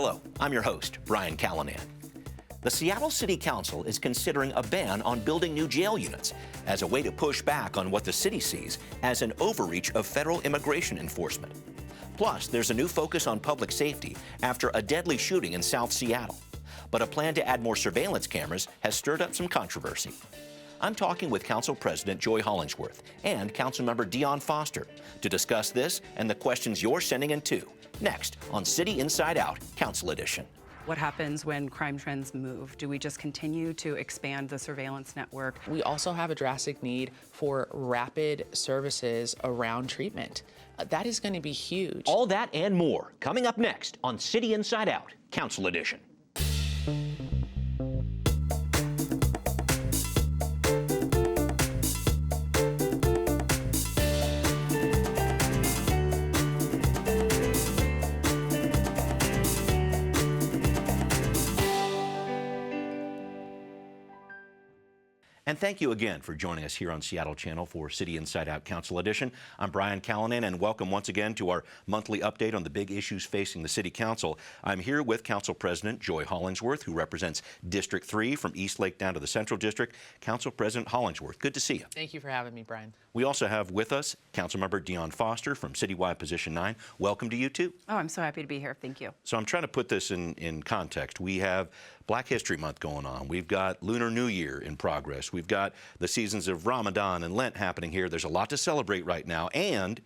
Hello, I'm your host, Brian Callanan. The Seattle City Council is considering a ban on building new jail units as a way to push back on what the city sees as an overreach of federal immigration enforcement. Plus, there's a new focus on public safety after a deadly shooting in South Seattle. But a plan to add more surveillance cameras has stirred up some controversy. I'm talking with Council President Joy Hollingsworth and Councilmember Dionne Foster to discuss this and the questions you're sending in too, next on City Inside Out, Council Edition. What happens when crime trends move? Do we just continue to expand the surveillance network? We also have a drastic need for rapid services around treatment. That is going to be huge. All that and more coming up next on City Inside Out, Council Edition. And thank you again for joining us here on Seattle Channel for City Inside Out Council Edition. I'm Brian Callanan, and welcome once again to our monthly update on the big issues facing the City Council. I'm here with Council President Joy Hollingsworth, who represents District 3 from East Lake down to the Central District. Council President Hollingsworth, good to see you. Thank you for having me, Brian. We also have with us Councilmember Dionne Foster from Citywide Position 9. Welcome to you, too. Oh, I'm so happy to be here. Thank you. So I'm trying to put this in context. We have Black History Month going on. We've got Lunar New Year in progress. We've got the seasons of Ramadan and Lent happening here. There's a lot to celebrate right now. And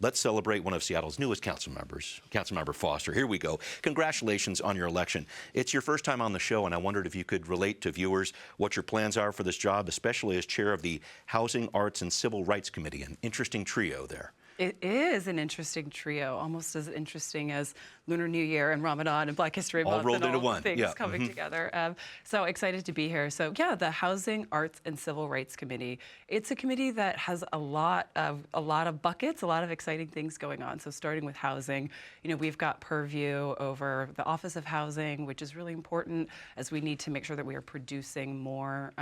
let's celebrate one of Seattle's newest council members, Councilmember Foster. Here we go. Congratulations on your election. It's your first time on the show, and I wondered if you could relate to viewers what your plans are for this job, especially as chair of the Housing, Arts, and Civil Rights Committee, an interesting trio there. It is an interesting trio, almost as interesting as Lunar New Year and Ramadan and Black History Month. All rolled into one. Things Yeah. coming together. So excited to be here. So yeah, the Housing, Arts, and Civil Rights Committee. It's a committee that has a lot of buckets, a lot of exciting things going on. So starting with housing, we've got purview over the Office of Housing, which is really important as we need to make sure that we are producing more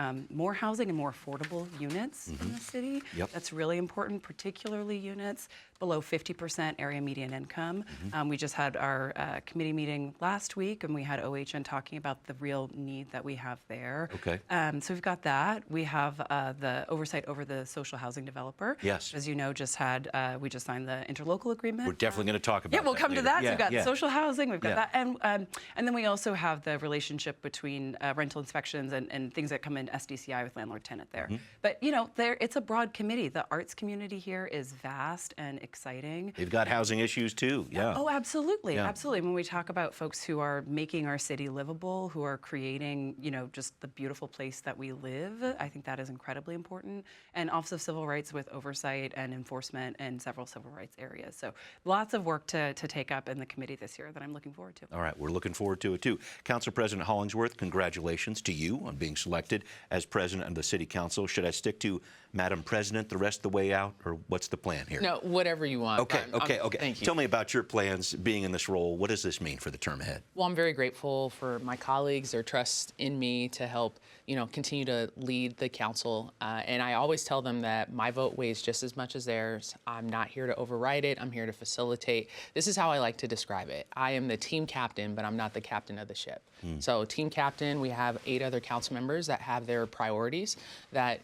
housing and more affordable units in the city. Yep. That's really important, particularly units below 50% area median income. We just had our committee meeting last week, and we had OHN talking about the real need that we have there. Okay. So we've got that. We have the oversight over the social housing developer. Yes. As you know, we just signed the interlocal agreement. We're definitely going to talk about that. Yeah, we'll come to that. Yeah, So we've got social housing, we've got Yeah. that, and then we also have the relationship between rental inspections and things that come in SDCI with landlord-tenant there. But it's a broad committee. The arts community here is vast and exciting. They've got housing issues too. Yeah. Oh, absolutely, Yeah. absolutely. When we talk about folks who are making our city livable, who are creating, just the beautiful place that we live, I think that is incredibly important. And Office of Civil Rights with oversight and enforcement in several civil rights areas. So lots of work to take up in the committee this year that I'm looking forward to. All right, we're looking forward to it too. Council President Hollingsworth, congratulations to you on being selected as President of the City Council. Should I stick to Madam President the rest of the way out, or what's the plan here? No, whatever you want. Okay. Thank you. Tell me about your plans being in this role. What does this mean for the term ahead? Well, I'm very grateful for my colleagues, their trust in me to help, continue to lead the council. And I always tell them that my vote weighs just as much as theirs. I'm not here to override it. I'm here to facilitate. This is how I like to describe it. I am the team captain, but I'm not the captain of the ship. So team captain, we have 8 other council members that have their priorities that,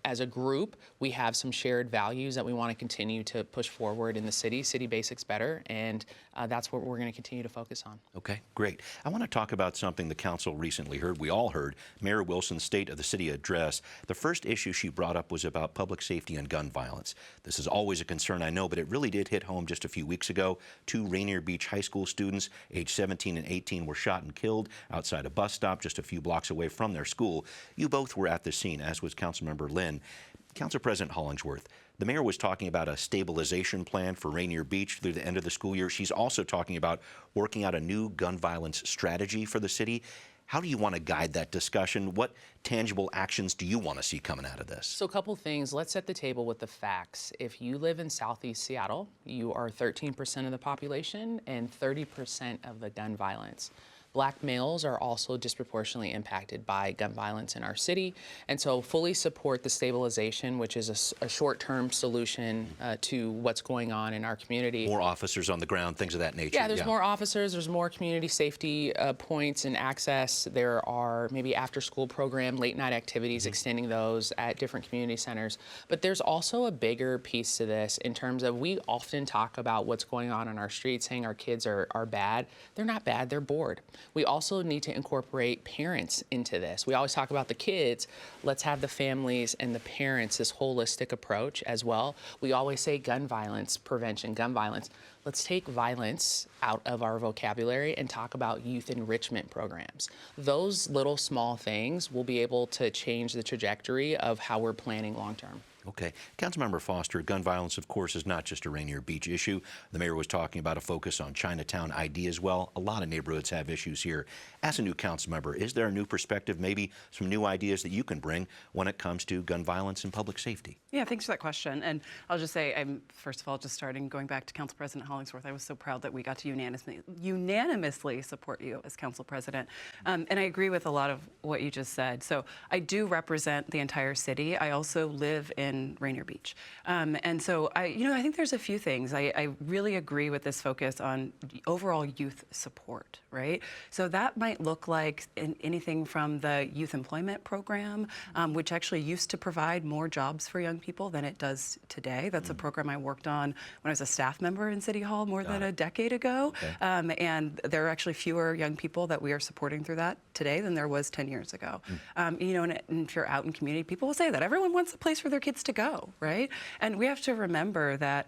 as a group, we have some shared values that we want to continue to push forward in the city. City Basics Better, and that's what we're going to continue to focus on. Okay, great. I want to talk about something the council recently heard. We all heard Mayor Wilson's State of the City address. The first issue she brought up was about public safety and gun violence. This is always a concern, I know, but it really did hit home just a few weeks ago. 2 Rainier Beach high school students, aged 17 and 18, were shot and killed outside a bus stop just a few blocks away from their school. You both were at the scene, as was Councilmember Lynn. Council President Hollingsworth, the mayor was talking about a stabilization plan for Rainier Beach through the end of the school year. She's also talking about working out a new gun violence strategy for the city. How do you want to guide that discussion? What tangible actions do you want to see coming out of this? So a couple things. Let's set the table with the facts. If you live in Southeast Seattle, you are 13% of the population and 30% of the gun violence. Black males are also disproportionately impacted by gun violence in our city, and so fully support the stabilization, which is a short-term solution to what's going on in our community. More officers on the ground, things of that nature. Yeah, there's more officers, there's more community safety points and access. There are maybe after-school program, late-night activities, extending those at different community centers. But there's also a bigger piece to this in terms of we often talk about what's going on our streets, saying our kids are bad. They're not bad, they're bored. We also need to incorporate parents into this. We always talk about the kids. Let's have the families and the parents, this holistic approach as well. We always say gun violence prevention, gun violence. Let's take violence out of our vocabulary and talk about youth enrichment programs. Those little small things will be able to change the trajectory of how we're planning long term. Okay. Councilmember Foster, gun violence, of course, is not just a Rainier Beach issue. The mayor was talking about a focus on Chinatown ID as well. A lot of neighborhoods have issues here. As a new council member, is there a new perspective, maybe some new ideas that you can bring when it comes to gun violence and public safety? Yeah, thanks for that question. And I'll just say, I'm first of all just going back to Council President Hollingsworth. I was so proud that we got to unanimously support you as Council President. And I agree with a lot of what you just said. So I do represent the entire city. I also live in Rainier Beach. And so I think there's a few things. I really agree with this focus on overall youth support, right? So that might look like anything from the youth employment program, which actually used to provide more jobs for young people than it does today. That's a program I worked on when I was a staff member in City Hall more than a decade ago. Okay. And there are actually fewer young people that we are supporting through that today than there was 10 years ago. And if you're out in community, people will say that everyone wants a place for their kids to go, right? And we have to remember that,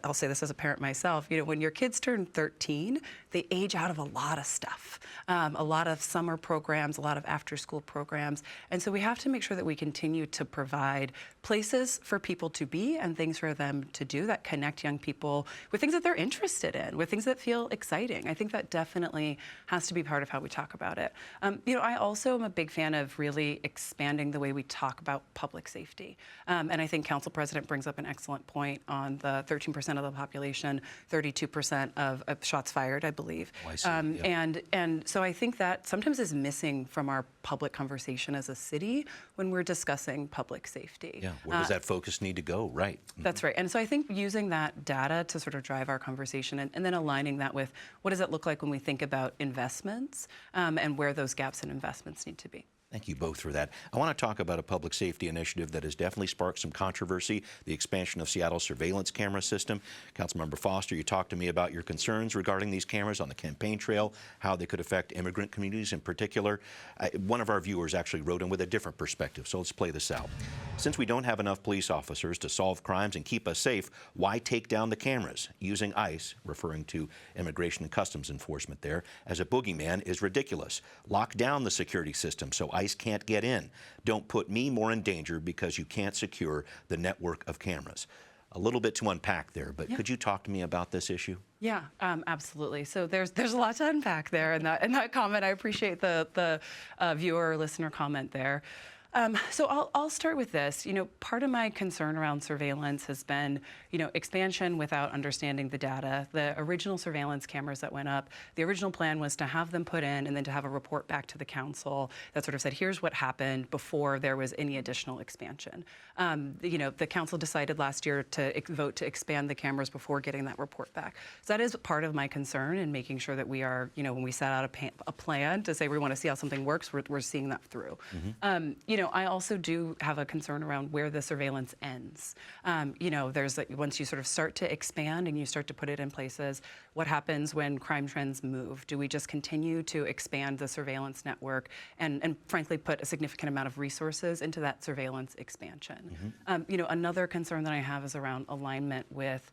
I'll say this as a parent myself, when your kids turn 13, they age out of a lot of stuff, a lot of summer programs, a lot of after-school programs. And so we have to make sure that we continue to provide places for people to be and things for them to do that connect young people with things that they're interested in, with things that feel exciting. I think that definitely has to be part of how we talk about it. I also am a big fan of really expanding the way we talk about public safety. And I think Council President brings up an excellent point on the 13% of the population, 32% of shots fired, I believe. Oh, I see. Yep. And so I think that sometimes is missing from our public conversation as a city when we're discussing public safety. Yeah, where does that focus need to go? Right. That's right. And so I think using that data to sort of drive our conversation and then aligning that with what does it look like when we think about investments and where those gaps in investments need to be. Thank you both for that. I want to talk about a public safety initiative that has definitely sparked some controversy, the expansion of Seattle's surveillance camera system. Councilmember Foster, you talked to me about your concerns regarding these cameras on the campaign trail, how they could affect immigrant communities in particular. One of our viewers actually wrote in with a different perspective, so let's play this out. Since we don't have enough police officers to solve crimes and keep us safe, why take down the cameras? Using ICE, referring to Immigration and Customs Enforcement there, as a boogeyman is ridiculous. Lock down the security system so ICE can't get in. Don't put me more in danger because you can't secure the network of cameras. A little bit to unpack there, but could you talk to me about this issue? Yeah, absolutely. So there's a lot to unpack there in that comment. I appreciate the viewer or listener comment there. So I'll start with this. Part of my concern around surveillance has been, expansion without understanding the data. The original surveillance cameras that went up, the original plan was to have them put in and then to have a report back to the council that sort of said, here's what happened before there was any additional expansion. The council decided last year to vote to expand the cameras before getting that report back. So that is part of my concern in making sure that we are, when we set out a plan to say we want to see how something works, we're seeing that through. I also do have a concern around where the surveillance ends. There's once you sort of start to expand and you start to put it in places, what happens when crime trends move? Do we just continue to expand the surveillance network and frankly put a significant amount of resources into that surveillance expansion? Another concern that I have is around alignment with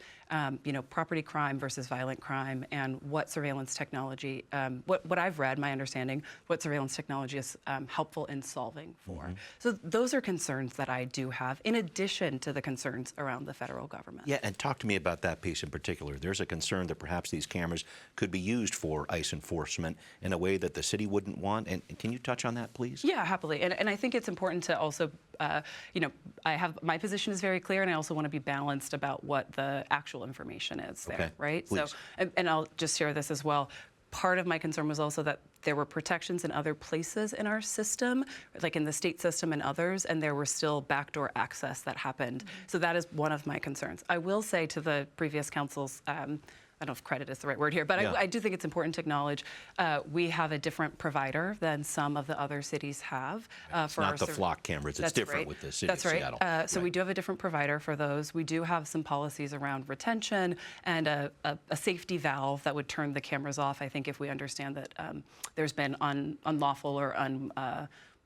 property crime versus violent crime and what surveillance technology, what I've read, my understanding, what surveillance technology is helpful in solving for. So those are concerns that I do have, in addition to the concerns around the federal government. Yeah, and talk to me about that piece in particular. There's a concern that perhaps these cameras could be used for ICE enforcement in a way that the city wouldn't want. And can you touch on that, please? Yeah, happily. And I think it's important to also, my position is very clear, and I also want to be balanced about what the actual information is there, right? Please. So, and I'll just share this as well. part of my concern was also that there were protections in other places in our system, like in the state system and others, and there were still backdoor access that happened. So that is one of my concerns. I will say to the previous council's, I don't know if credit is the right word here, but I do think it's important to acknowledge we have a different provider than some of the other cities have. It's not the flock cameras. It's different with the city of Seattle. So we do have a different provider for those. We do have some policies around retention and a safety valve that would turn the cameras off, I think, if we understand that there's been unlawful or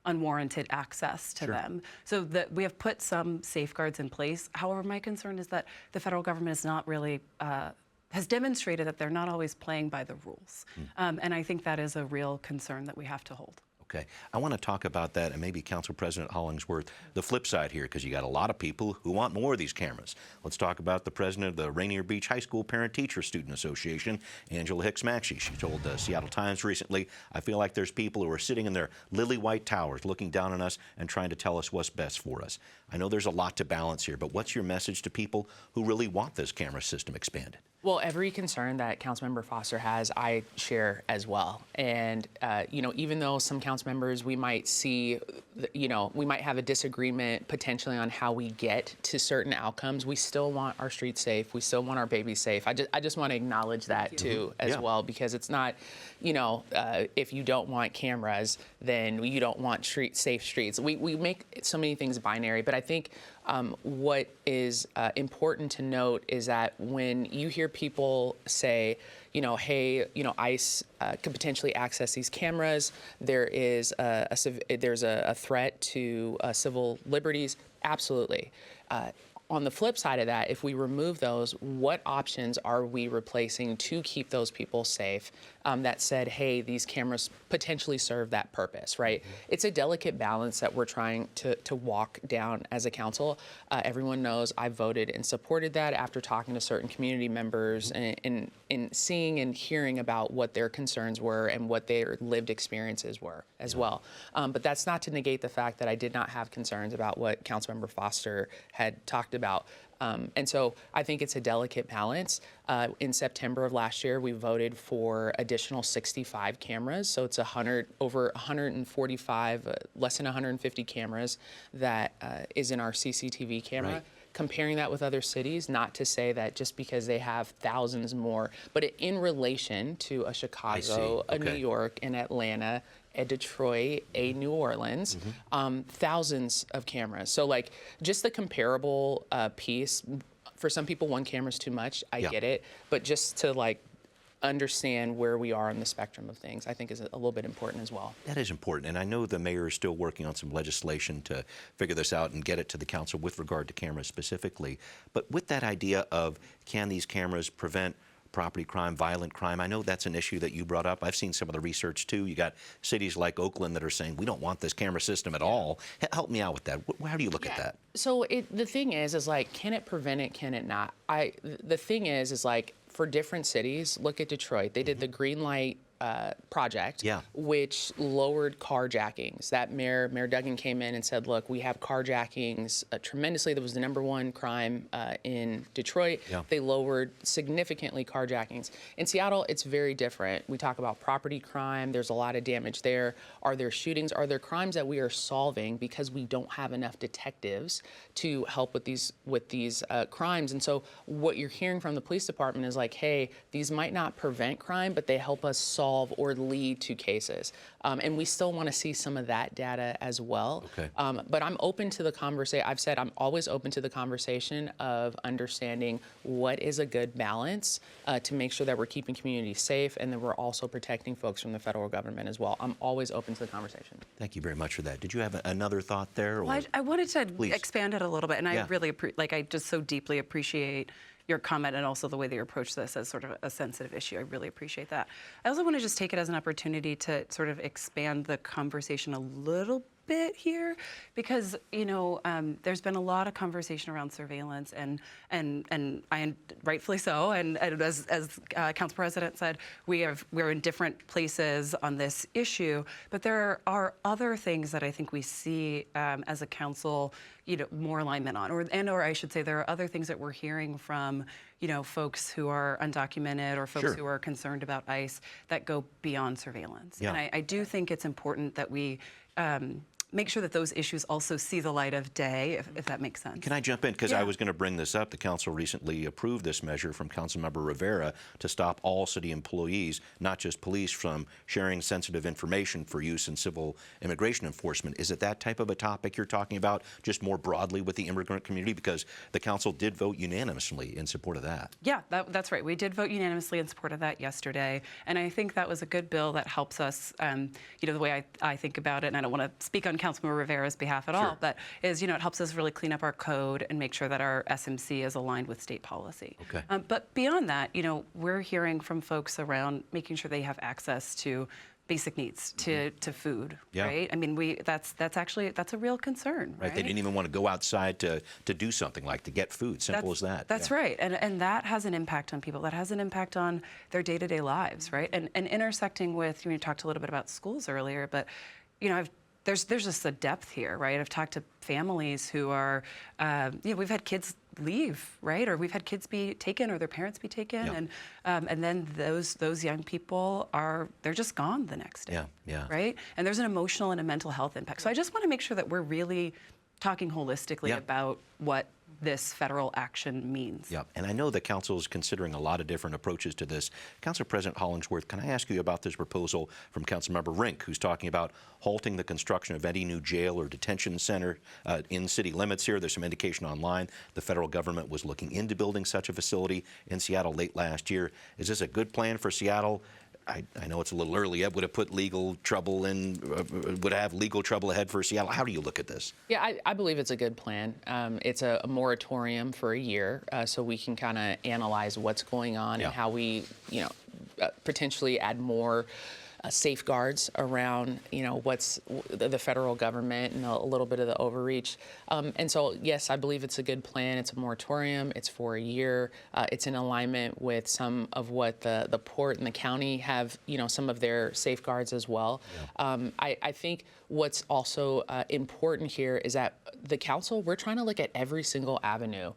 unwarranted access to them. So that we have put some safeguards in place. However, my concern is that the federal government is not really has demonstrated that they're not always playing by the rules. And I think that is a real concern that we have to hold. Okay, I want to talk about that, and maybe Council President Hollingsworth, the flip side here, because you got a lot of people who want more of these cameras. Let's talk about the president of the Rainier Beach High School Parent-Teacher Student Association, Angela Hicks-Maxey. She told the Seattle Times recently, I feel like there's people who are sitting in their lily-white towers looking down on us and trying to tell us what's best for us. I know there's a lot to balance here, but what's your message to people who really want this camera system expanded? Well, every concern that Councilmember Foster has, I share as well. And, even though some council members, we might see, we might have a disagreement potentially on how we get to certain outcomes, we still want our streets safe. We still want our babies safe. I just want to acknowledge that too as well, because it's not, if you don't want cameras, then you don't want safe streets. We make so many things binary, but I think what is important to note is that when you hear people say, hey, ICE could potentially access these cameras, there's a threat to civil liberties, absolutely. On the flip side of that, if we remove those, what options are we replacing to keep those people safe that said, hey, these cameras potentially serve that purpose, right? It's a delicate balance that we're trying to walk down as a council. Everyone knows I voted and supported that after talking to certain community members and seeing and hearing about what their concerns were and what their lived experiences were as well. But that's not to negate the fact that I did not have concerns about what Councilmember Foster had talked about. And so I think it's a delicate balance. In September of last year, we voted for additional 65 cameras. So it's over 145, less than 150 cameras that is in our CCTV camera. Right. Comparing that with other cities, not to say that just because they have thousands more, but in relation to a Chicago, a New York, an Atlanta, a Detroit, a New Orleans, thousands of cameras. So like just the comparable piece, for some people one camera is too much, I get it, but just to like understand where we are on the spectrum of things, I think is a little bit important as well. That is important, and I know the mayor is still working on some legislation to figure this out and get it to the council with regard to cameras specifically. But with that idea of can these cameras prevent property crime, violent crime, I know that's an issue that you brought up. I've seen some of the research too. You got cities like Oakland that are saying we don't want this camera system at all. Help me out with that. How do you look at that? So the thing is like, can it prevent it? Can it not? The thing is like, for different cities, look at Detroit. They did the green light project, which lowered carjackings. That Mayor Duggan came in and said, look, we have carjackings tremendously. That was the #1 crime in Detroit. They lowered significantly carjackings. In Seattle, it's very different. We talk about property crime. There's a lot of damage there. Are there shootings? Are there crimes that we are solving because we don't have enough detectives to help with these crimes? And so what you're hearing from the police department is like, hey, these might not prevent crime, but they help us solve or lead to cases. And we still want to see some of that data as well. But I'm open to the conversation. I've said I'm always open to the conversation of understanding what is a good balance to make sure that we're keeping communities safe and that we're also protecting folks from the federal government as well. I'm always open to the conversation. Thank you very much for that. Did you have another thought there? Well, I wanted to expand it a little bit, and I really I just so deeply appreciate your comment and also the way that you approach this as sort of a sensitive issue. I really appreciate that. I also want to just take it as an opportunity to sort of expand the conversation a little bit bit here because, there's been a lot of conversation around surveillance and rightfully so. And as Council President said, we're in different places on this issue, but there are other things that I think we see as a council, more alignment on, or I should say, there are other things that we're hearing from, folks who are undocumented or folks who are concerned about ICE that go beyond surveillance. Yeah. And I do think it's important that we make sure that those issues also see the light of day, if that makes sense. Can I jump in? Because I was going to bring this up. The council recently approved this measure from Councilmember Rivera to stop all city employees, not just police, from sharing sensitive information for use in civil immigration enforcement. Is it that type of a topic you're talking about, just more broadly with the immigrant community? Because the council did vote unanimously in support of that. Yeah, that's right. We did vote unanimously in support of that yesterday. And I think that was a good bill that helps us, the way I think about it, and I don't want to speak on Councilmember Rivera's behalf at all, but is, it helps us really clean up our code and make sure that our SMC is aligned with state policy. Okay. But beyond that, we're hearing from folks around making sure they have access to basic needs, to food, right? I mean, that's a real concern, right? They didn't even want to go outside to do something like to get food. Simple as that. That's right. And that has an impact on people. That has an impact on their day-to-day lives, right? And intersecting with, you talked a little bit about schools earlier, but, there's just a depth here, right? I've talked to families who are, we've had kids leave, right? Or we've had kids be taken or their parents be taken. And then those young people they're just gone the next day, right? And there's an emotional and a mental health impact. So I just want to make sure that we're really talking holistically about what this federal action means. Yeah, and I know the council is considering a lot of different approaches to this. Council President Hollingsworth, can I ask you about this proposal from Councilmember Rink, who's talking about halting the construction of any new jail or detention center in city limits here? There's some indication online the federal government was looking into building such a facility in Seattle late last year. Is this a good plan for Seattle? I know it's a little early. Would it put legal trouble in? Would it have legal trouble ahead for Seattle? How do you look at this? Yeah, I believe it's a good plan. It's a moratorium for a year, so we can kind of analyze what's going on and how we, potentially add more safeguards around, what's the federal government and a little bit of the overreach. And so, yes, I believe it's a good plan. It's a moratorium. It's for a year. It's in alignment with some of what the port and the county have, some of their safeguards as well. I think what's also important here is that the council, we're trying to look at every single avenue.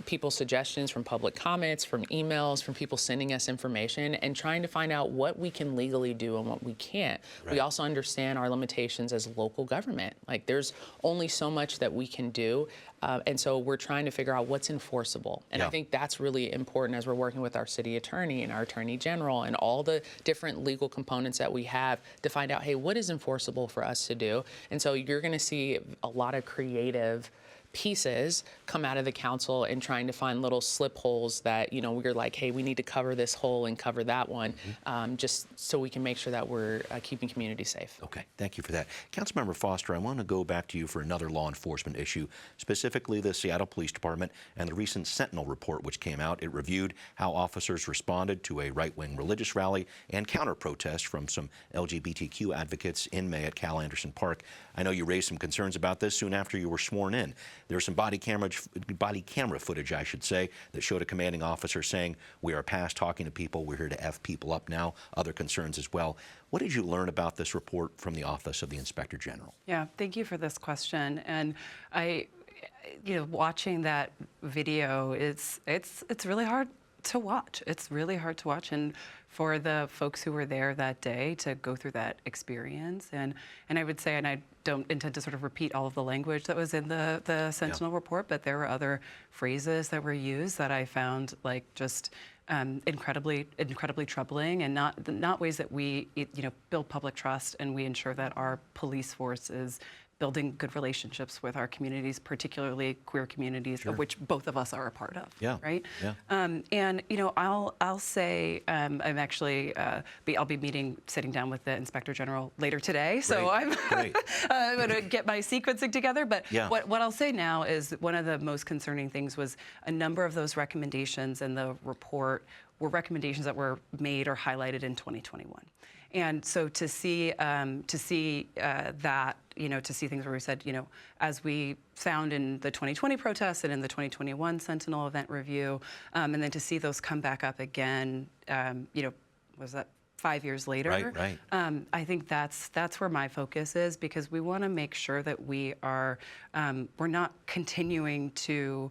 People's suggestions from public comments, from emails, from people sending us information, and trying to find out what we can legally do and what we can't. We also understand our limitations as local government. Like, there's only so much that we can do. And so we're trying to figure out what's enforceable. And I think that's really important as we're working with our city attorney and our attorney general and all the different legal components that we have to find out, hey, what is enforceable for us to do? And so you're going to see a lot of creative pieces come out of the council and trying to find little slip holes that, we're like, hey, we need to cover this hole and cover that one, just so we can make sure that we're keeping communities safe. Okay, thank you for that. Councilmember Foster, I want to go back to you for another law enforcement issue, specifically the Seattle Police Department and the recent Sentinel report which came out. It reviewed how officers responded to a right-wing religious rally and counter-protest from some LGBTQ advocates in May at Cal Anderson Park. I know you raised some concerns about this soon after you were sworn in. There's some body camera footage, I should say, that showed a commanding officer saying, "We are past talking to people. We're here to F people up now." Other concerns as well. What did you learn about this report from the Office of the Inspector General? Yeah, thank you for this question. And watching that video, it's really hard to watch. It's really hard to watch, and for the folks who were there that day to go through that experience. And I would say, and I don't intend to sort of repeat all of the language that was in the Sentinel report, but there were other phrases that were used that I found just incredibly troubling, and not ways that we build public trust and we ensure that our police force is building good relationships with our communities, particularly queer communities, of which both of us are a part of. Right. And I'll say I'm actually I'll be sitting down with the Inspector General later today. So I'm going to get my sequencing together. But what I'll say now is one of the most concerning things was a number of those recommendations in the report were recommendations that were made or highlighted in 2021. And so to see that, to see things where we said, as we found in the 2020 protests and in the 2021 Sentinel event review, and then to see those come back up again, was that 5 years later? Right. I think that's where my focus is, because we want to make sure that we're not continuing to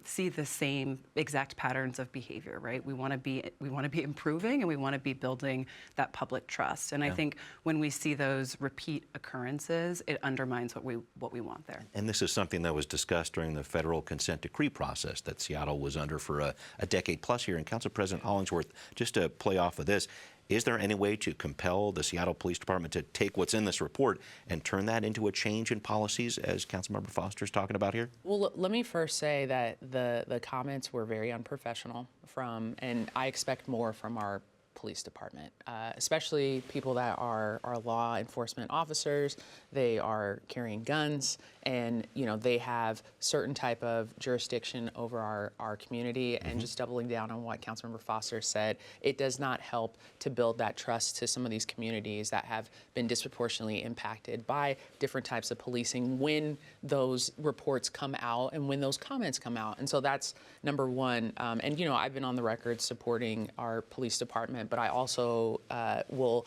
see the same exact patterns of behavior, right? We want to be improving, and we want to be building that public trust. And I think when we see those repeat occurrences, it undermines what we want there. And this is something that was discussed during the federal consent decree process that Seattle was under for a decade plus here. And Council President Hollingsworth, just to play off of this, is there any way to compel the Seattle Police Department to take what's in this report and turn that into a change in policies, as Councilmember Foster is talking about here? Well, let me first say that the comments were very unprofessional and I expect more from our police department, especially people that are law enforcement officers. They are carrying guns, and they have certain type of jurisdiction over our community. And just doubling down on what Councilmember Foster said, it does not help to build that trust to some of these communities that have been disproportionately impacted by different types of policing when those reports come out and when those comments come out. And so that's number one. And I've been on the record supporting our police department, but I also will,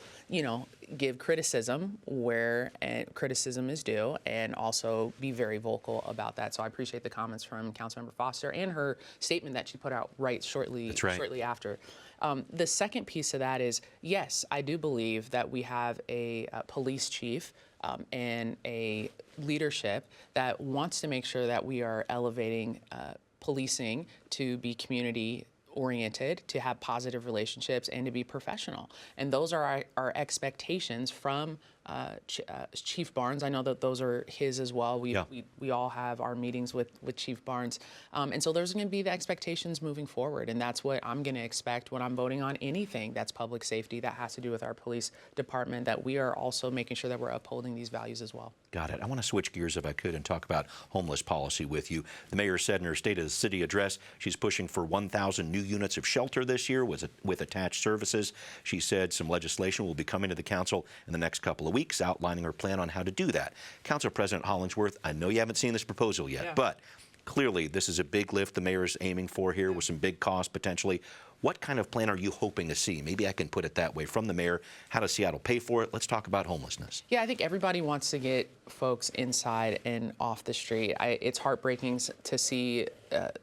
give criticism where criticism is due, and also be very vocal about that. So I appreciate the comments from Councilmember Foster and her statement that she put out shortly after. The second piece of that is, yes, I do believe that we have a police chief and a leadership that wants to make sure that we are elevating policing to be community oriented, to have positive relationships, and to be professional. And those are our expectations from Chief Barnes. I know that those are his as well. We all have our meetings with Chief Barnes. And so there's going to be the expectations moving forward. And that's what I'm going to expect when I'm voting on anything that's public safety that has to do with our police department, that we are also making sure that we're upholding these values as well. Got it. I want to switch gears, if I could, and talk about homeless policy with you. The mayor said in her State of the City address she's pushing for 1,000 new units of shelter this year with attached services. She said some legislation will be coming to the council in the next couple of weeks outlining her plan on how to do that. Council President Hollingsworth, I know you haven't seen this proposal yet, but clearly this is a big lift the mayor is aiming for here with some big costs potentially. What kind of plan are you hoping to see? Maybe I can put it that way from the mayor. How does Seattle pay for it? Let's talk about homelessness. Yeah, I think everybody wants to get folks inside and off the street. It's heartbreaking to see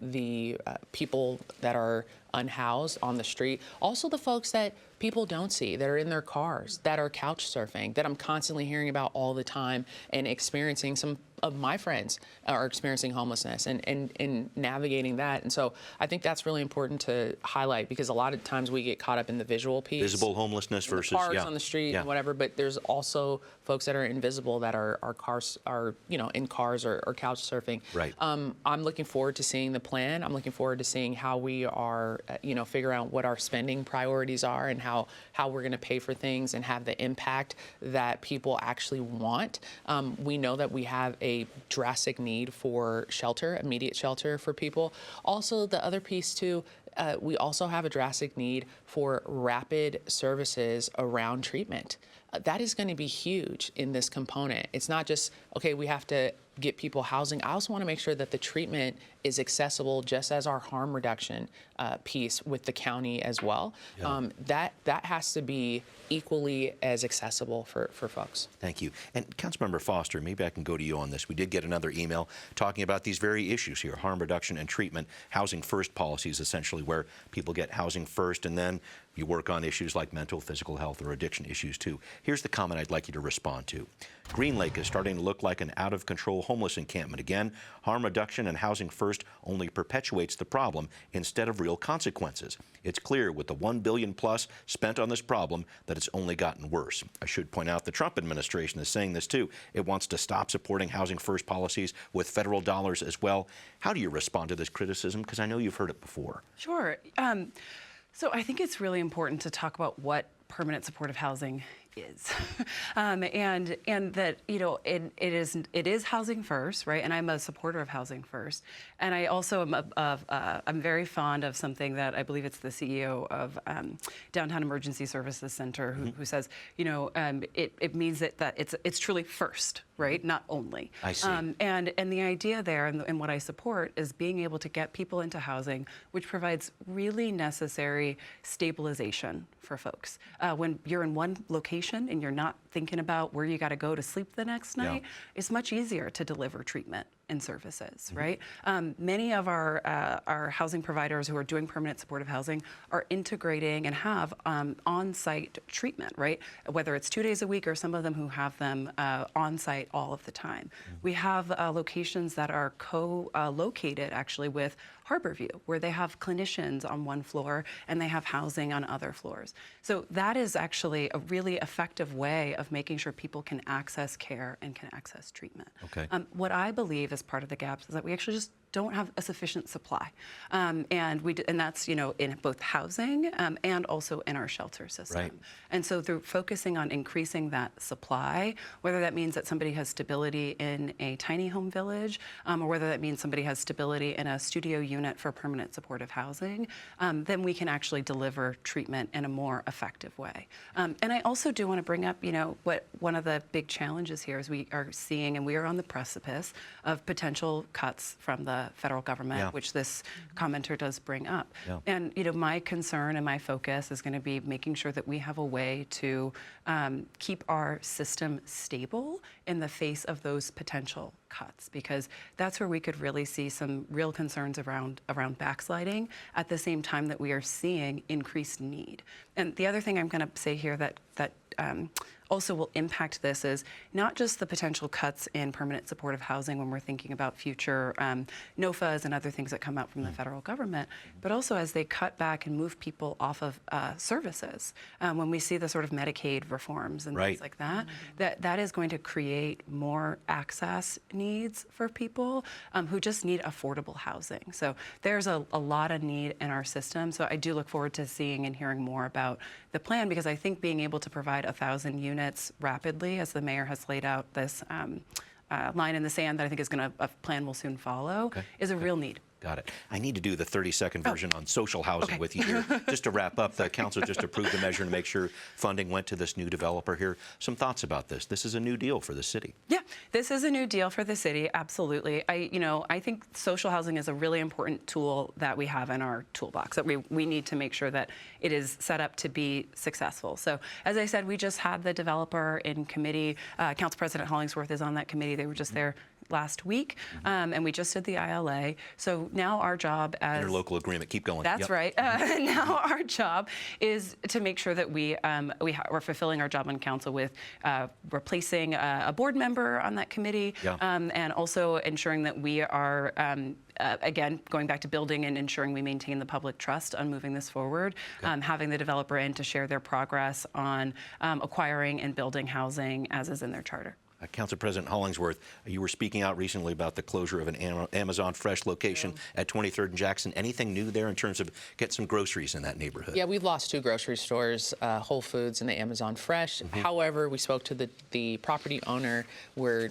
the people that are unhoused on the street. Also the folks that people don't see, that are in their cars, that are couch surfing, that I'm constantly hearing about all the time, and experiencing. Some of my friends are experiencing homelessness and navigating that. And so I think that's really important to highlight, because a lot of times we get caught up in the visual piece. Visible homelessness versus the parks on the street and whatever, but there's also folks that are invisible that are in cars or couch surfing. Right. I'm looking forward to seeing the plan. I'm looking forward to seeing how we are, figure out what our spending priorities are, and how we're going to pay for things and have the impact that people actually want. We know that we have a drastic need for shelter, immediate shelter for people. Also, the other piece too, we also have a drastic need for rapid services around treatment. That is going to be huge in this component. It's not just, okay, we have to get people housing. I also want to make sure that the treatment is accessible, just as our harm reduction piece with the county as well. That has to be equally as accessible for folks. Thank you. And Councilmember Foster, maybe I can go to you on this. We did get another email talking about these very issues here, harm reduction and treatment. Housing first policies, essentially, where people get housing first and then you work on issues like mental, physical health, or addiction issues too. Here's the comment I'd like you to respond to. Green Lake is starting to look like an out-of-control homeless encampment again. Harm reduction and housing first only perpetuates the problem instead of real consequences. It's clear with the $1 billion plus spent on this problem that it's only gotten worse. I should point out the Trump administration is saying this too. It wants to stop supporting housing first policies with federal dollars as well. How do you respond to this criticism? Because I know you've heard it before. Sure. So I think it's really important to talk about what permanent supportive housing is, and that it is housing first, right? And I'm a supporter of housing first, and I also am I'm very fond of something that I believe it's the CEO of Downtown Emergency Services Center who says, it means that it's truly first, right? Not only. I see. And the idea there, and what I support, is being able to get people into housing, which provides really necessary stabilization for folks. When you're in one location and you're not thinking about where you got to go to sleep the next night, it's much easier to deliver treatment and services, right? Many of our housing providers who are doing permanent supportive housing are integrating and have on-site treatment, right? Whether it's 2 days a week or some of them who have them on-site all of the time. We have locations that are co-located actually with Harborview, where they have clinicians on one floor and they have housing on other floors. So that is actually a really effective way of making sure people can access care and can access treatment. Okay. What I believe is part of the gaps is that we actually just don't have a sufficient supply, and that's in both housing and also in our shelter system. Right. And so through focusing on increasing that supply, whether that means that somebody has stability in a tiny home village, or whether that means somebody has stability in a studio unit for permanent supportive housing, then we can actually deliver treatment in a more effective way. And I also do want to bring up, what one of the big challenges here is we are seeing, and we are on the precipice of potential cuts from the federal government, which this commenter does bring up. And my concern and my focus is going to be making sure that we have a way to keep our system stable in the face of those potential cuts, because that's where we could really see some real concerns around backsliding at the same time that we are seeing increased need. And the other thing I'm going to say here that also will impact this is not just the potential cuts in permanent supportive housing when we're thinking about future NOFAs and other things that come out from the federal government, but also as they cut back and move people off of services. When we see the sort of Medicaid reforms and things like that, that is going to create more access needs for people who just need affordable housing. So there's a lot of need in our system. So I do look forward to seeing and hearing more about the plan, because I think being able to provide 1,000 units rapidly, as the mayor has laid out this line in the sand that I think a plan will soon follow, is a real need. Got it. I need to do the 30-second version on social housing with you here. Just to wrap up, the council just approved the measure to make sure funding went to this new developer here. Some thoughts about this? This is a new deal for the city. Yeah, this is a new deal for the city, absolutely. I think social housing is a really important tool that we have in our toolbox, that we need to make sure that it is set up to be successful. So as I said, we just had the developer in committee. Council President Hollingsworth is on that committee. They were just there last week, and we just did the ILA. So now our job as interlocal agreement, keep going. That's right. Now our job is to make sure that we're fulfilling our job on council with replacing a board member on that committee, and also ensuring that we are again, going back to building and ensuring we maintain the public trust on moving this forward, having the developer in to share their progress on acquiring and building housing as is in their charter. Council President Hollingsworth, you were speaking out recently about the closure of an Amazon Fresh location at 23rd and Jackson. Anything new there in terms of get some groceries in that neighborhood? Yeah, we've lost 2 grocery stores, Whole Foods and the Amazon Fresh. However, we spoke to the property owner. We're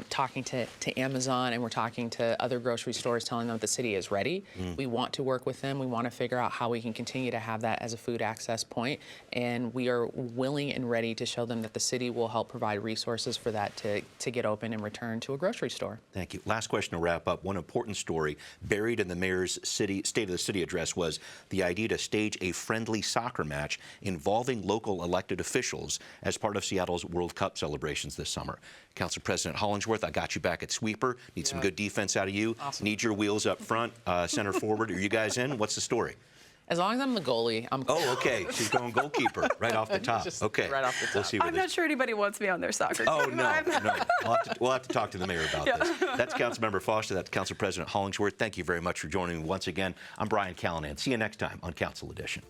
talking to Amazon, and we're talking to other grocery stores, telling them that the city is ready. We want to work with them. We want to figure out how we can continue to have that as a food access point, and we are willing and ready to show them that the city will help provide resources for that to get open and return to a grocery store. Thank you. Last question to wrap up. One important story buried in the mayor's State of the City address was the idea to stage a friendly soccer match involving local elected officials as part of Seattle's World Cup celebrations this summer. Council President Hollingsworth, I got you back at sweeper. Need some good defense out of you. Awesome. Need your wheels up front, center forward. Are you guys in? What's the story? As long as I'm the goalie, I'm cool. Oh, okay. She's going goalkeeper right off the top. Just okay. right off the top. We'll see where I'm not sure anybody wants me on their soccer team. Oh, no. We'll have to talk to the mayor about this. That's Councilmember Foster. That's Council President Hollingsworth. Thank you very much for joining me once again. I'm Brian Callanan. See you next time on Council Edition.